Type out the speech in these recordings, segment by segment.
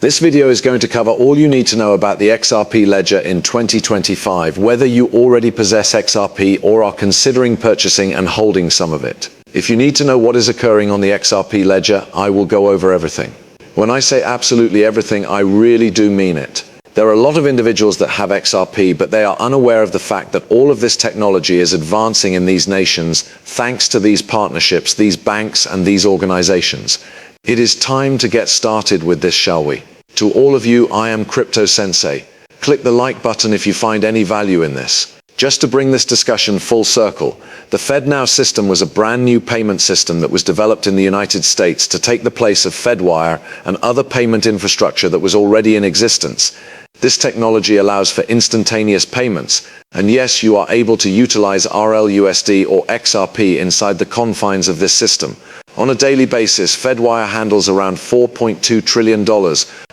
This video is going to cover all you need to know about the XRP ledger in 2025, whether you already possess XRP or are considering purchasing and holding some of it. If you need to know what is occurring on the XRP ledger, I will go over everything. When I say absolutely everything, I really do mean it. There are a lot of individuals that have XRP, but they are unaware of the fact that all of this technology is advancing in these nations thanks to these partnerships, these banks, and these organizations. It is time to get started with this, shall we? To all of you, I am Crypto Sensei. Click the like button if you find any value in this. Just to bring this discussion full circle, the FedNow system was a brand new payment system that was developed in the United States to take the place of FedWire and other payment infrastructure that was already in existence. This technology allows for instantaneous payments, and yes, you are able to utilize RL-USD or XRP inside the confines of this system. On a daily basis, FedWire handles around $4.2 trillion.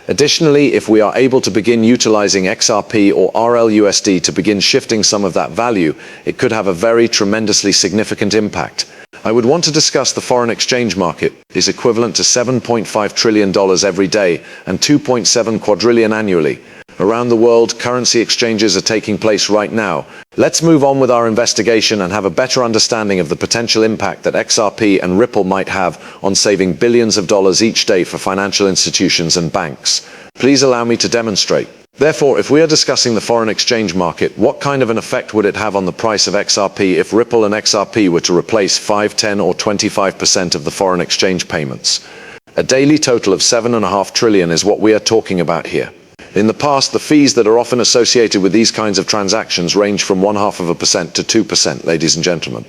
Additionally, if we are able to begin utilizing XRP or RL-USD to begin shifting some of that value, it could have a very tremendously significant impact. I would want to discuss the foreign exchange market is equivalent to $7.5 trillion every day and 2.7 quadrillion annually. Around the world, currency exchanges are taking place right now. Let's move on with our investigation and have a better understanding of the potential impact that XRP and Ripple might have on saving billions of dollars each day for financial institutions and banks. Please allow me to demonstrate. Therefore, if we are discussing the foreign exchange market, what kind of an effect would it have on the price of XRP if Ripple and XRP were to replace 5, 10, or 25% of the foreign exchange payments? A daily total of $7.5 trillion is what we are talking about here. In the past, the fees that are often associated with these kinds of transactions range from 0.5% to 2%, ladies and gentlemen.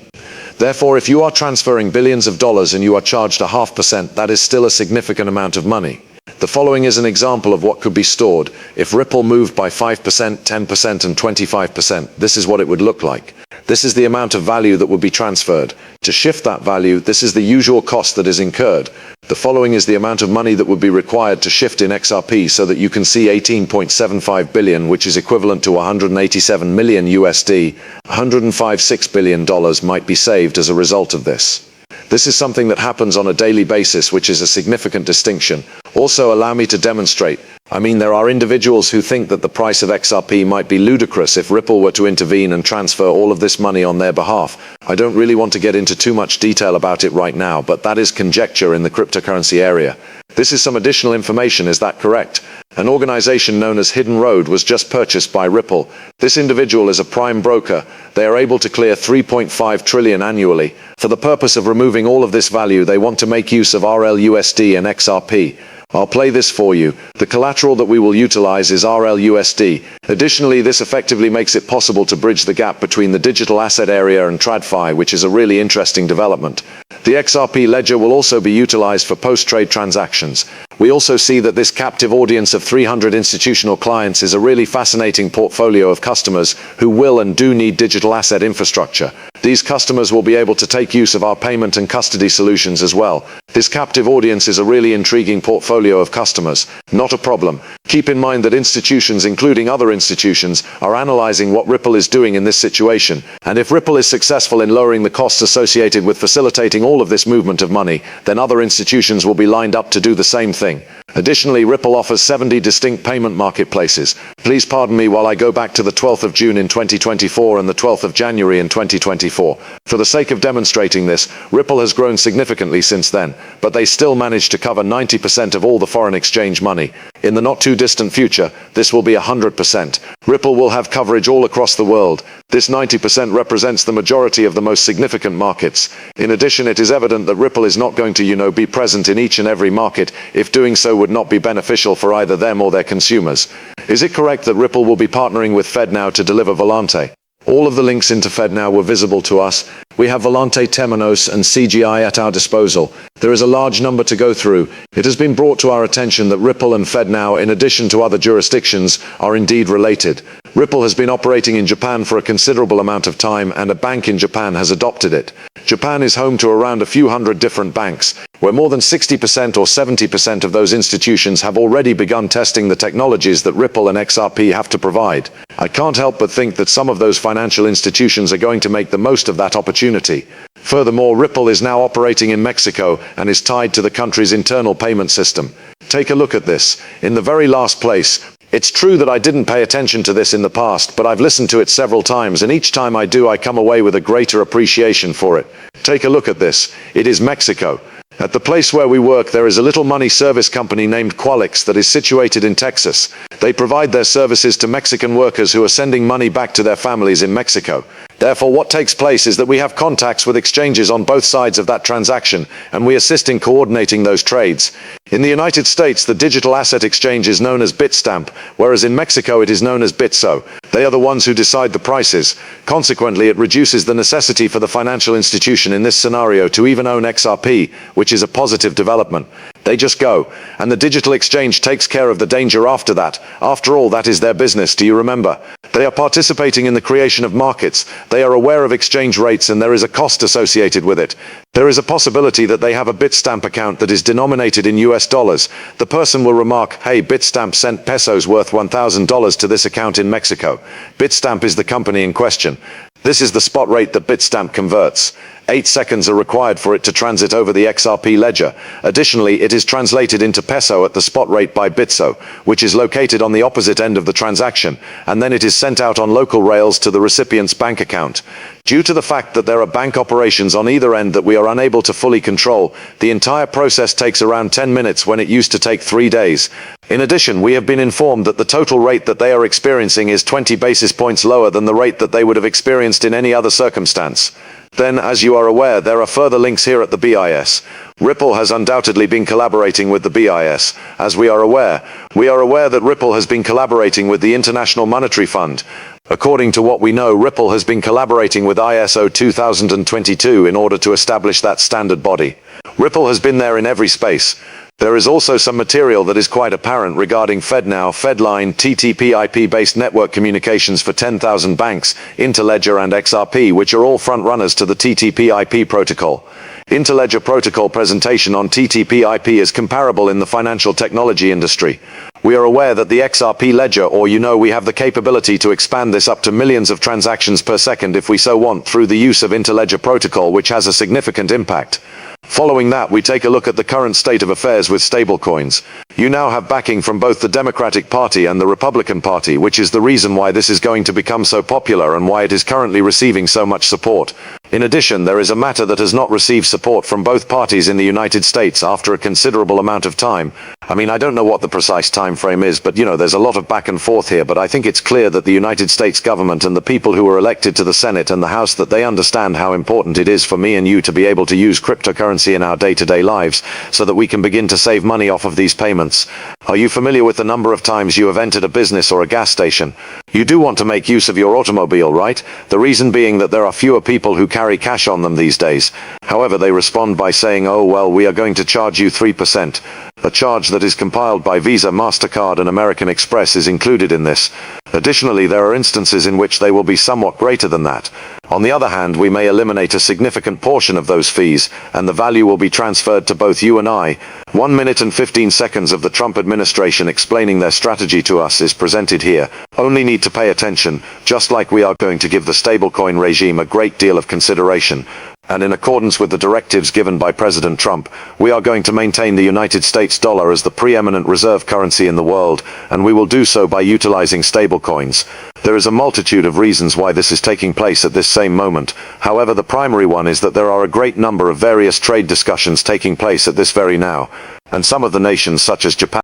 Therefore, if you are transferring billions of dollars and you are charged 0.5%, that is still a significant amount of money. The following is an example of what could be stored. If Ripple moved by 5%, 10%, and 25%, this is what it would look like. This is the amount of value that would be transferred. To shift that value, this is the usual cost that is incurred. The following is the amount of money that would be required to shift in XRP so that you can see 18.75 billion, which is equivalent to 187 million USD. $105.6 billion might be saved as a result of this. This is something that happens on a daily basis, which is a significant distinction. Also, allow me to demonstrate. There are individuals who think that the price of XRP might be ludicrous if Ripple were to intervene and transfer all of this money on their behalf. I don't really want to get into too much detail about it right now, but that is conjecture in the cryptocurrency area. This is some additional information, is that correct? An organization known as Hidden Road was just purchased by Ripple. This individual is a prime broker. They are able to clear 3.5 trillion annually. For the purpose of removing all of this value, they want to make use of RL-USD and XRP. I'll play this for you. The collateral that we will utilize is RL-USD. Additionally, this effectively makes it possible to bridge the gap between the digital asset area and TradFi, which is a really interesting development. The XRP ledger will also be utilized for post-trade transactions. We also see that this captive audience of 300 institutional clients is a really fascinating portfolio of customers who will and do need digital asset infrastructure. These customers will be able to take use of our payment and custody solutions as well. This captive audience is a really intriguing portfolio of customers. Not a problem. Keep in mind that institutions, including other institutions, are analyzing what Ripple is doing in this situation. And if Ripple is successful in lowering the costs associated with facilitating all of this movement of money, then other institutions will be lined up to do the same thing. Additionally, Ripple offers 70 distinct payment marketplaces. Please pardon me while I go back to the 12th of June in 2024 and the 12th of January in 2024. For the sake of demonstrating this, Ripple has grown significantly since then, but they still managed to cover 90% of all the foreign exchange money. In the not too distant future, this will be 100%. Ripple will have coverage all across the world. This 90% represents the majority of the most significant markets. In addition, it is evident that Ripple is not going to, be present in each and every market. If doing so would not be beneficial for either them or their consumers. Is it correct that Ripple will be partnering with FedNow to deliver Volante? All of the links into FedNow were visible to us. We have Volante, Temenos, and CGI at our disposal. There is a large number to go through. It has been brought to our attention that Ripple and FedNow, in addition to other jurisdictions, are indeed related. Ripple has been operating in Japan for a considerable amount of time, and a bank in Japan has adopted it. Japan is home to around a few hundred different banks, where more than 60% or 70% of those institutions have already begun testing the technologies that Ripple and XRP have to provide. I can't help but think that some of those financial institutions are going to make the most of that opportunity. Furthermore, Ripple is now operating in Mexico and is tied to the country's internal payment system. Take a look at this. In the very last place, it's true that I didn't pay attention to this in the past, but I've listened to it several times, and each time I do, I come away with a greater appreciation for it. Take a look at this. It is Mexico. At the place where we work, there is a little money service company named Qualix that is situated in Texas. They provide their services to Mexican workers who are sending money back to their families in Mexico. Therefore, what takes place is that we have contacts with exchanges on both sides of that transaction, and we assist in coordinating those trades. In the United States, the digital asset exchange is known as Bitstamp, whereas in Mexico it is known as Bitso. They are the ones who decide the prices. Consequently, it reduces the necessity for the financial institution in this scenario to even own XRP, which is a positive development. They just go, and the digital exchange takes care of the danger after that. After all, that is their business, do you remember? They are participating in the creation of markets. They are aware of exchange rates, and there is a cost associated with it. There is a possibility that they have a Bitstamp account that is denominated in US dollars. The person will remark, hey, Bitstamp sent pesos worth $1,000 to this account in Mexico. Bitstamp is the company in question. This is the spot rate that Bitstamp converts. 8 seconds are required for it to transit over the XRP ledger. Additionally, it is translated into peso at the spot rate by Bitso, which is located on the opposite end of the transaction, and then it is sent out on local rails to the recipient's bank account. Due to the fact that there are bank operations on either end that we are unable to fully control, the entire process takes around 10 minutes when it used to take 3 days. In addition, we have been informed that the total rate that they are experiencing is 20 basis points lower than the rate that they would have experienced in any other circumstance. Then, as you are aware, there are further links here at the BIS. Ripple has undoubtedly been collaborating with the BIS. As we are aware that Ripple has been collaborating with the International Monetary Fund. According to what we know, Ripple has been collaborating with ISO 2022 in order to establish that standard body. Ripple has been there in every space. There is also some material that is quite apparent regarding FedNow, Fedline, TCP/IP-based network communications for 10,000 banks, Interledger and XRP, which are all front-runners to the TCP/IP protocol. Interledger protocol presentation on TCP/IP is comparable in the financial technology industry. We are aware that the XRP ledger, we have the capability to expand this up to millions of transactions per second if we so want through the use of Interledger protocol, which has a significant impact. Following that, we take a look at the current state of affairs with stablecoins. You now have backing from both the Democratic Party and the Republican Party, which is the reason why this is going to become so popular and why it is currently receiving so much support. In addition, there is a matter that has not received support from both parties in the United States after a considerable amount of time. I don't know what the precise time frame is, but there's a lot of back and forth here, but I think it's clear that the United States government and the people who are elected to the Senate and the House, that they understand how important it is for me and you to be able to use cryptocurrency in our day-to-day lives so that we can begin to save money off of these payments. Are you familiar with the number of times you have entered a business or a gas station? You do want to make use of your automobile, right? The reason being that there are fewer people who carry cash on them these days. However, they respond by saying, oh well, we are going to charge you 3%. A charge that is compiled by Visa, MasterCard and American Express is included in this. Additionally, there are instances in which they will be somewhat greater than that. On the other hand, we may eliminate a significant portion of those fees, and the value will be transferred to both you and I. 1 minute and 15 seconds of the Trump administration explaining their strategy to us is presented here. Only need to pay attention, just like we are going to give the stablecoin regime a great deal of consideration. And in accordance with the directives given by President Trump, we are going to maintain the United States dollar as the preeminent reserve currency in the world, and we will do so by utilizing stablecoins. There is a multitude of reasons why this is taking place at this same moment. However, the primary one is that there are a great number of various trade discussions taking place at this very now, and some of the nations such as Japan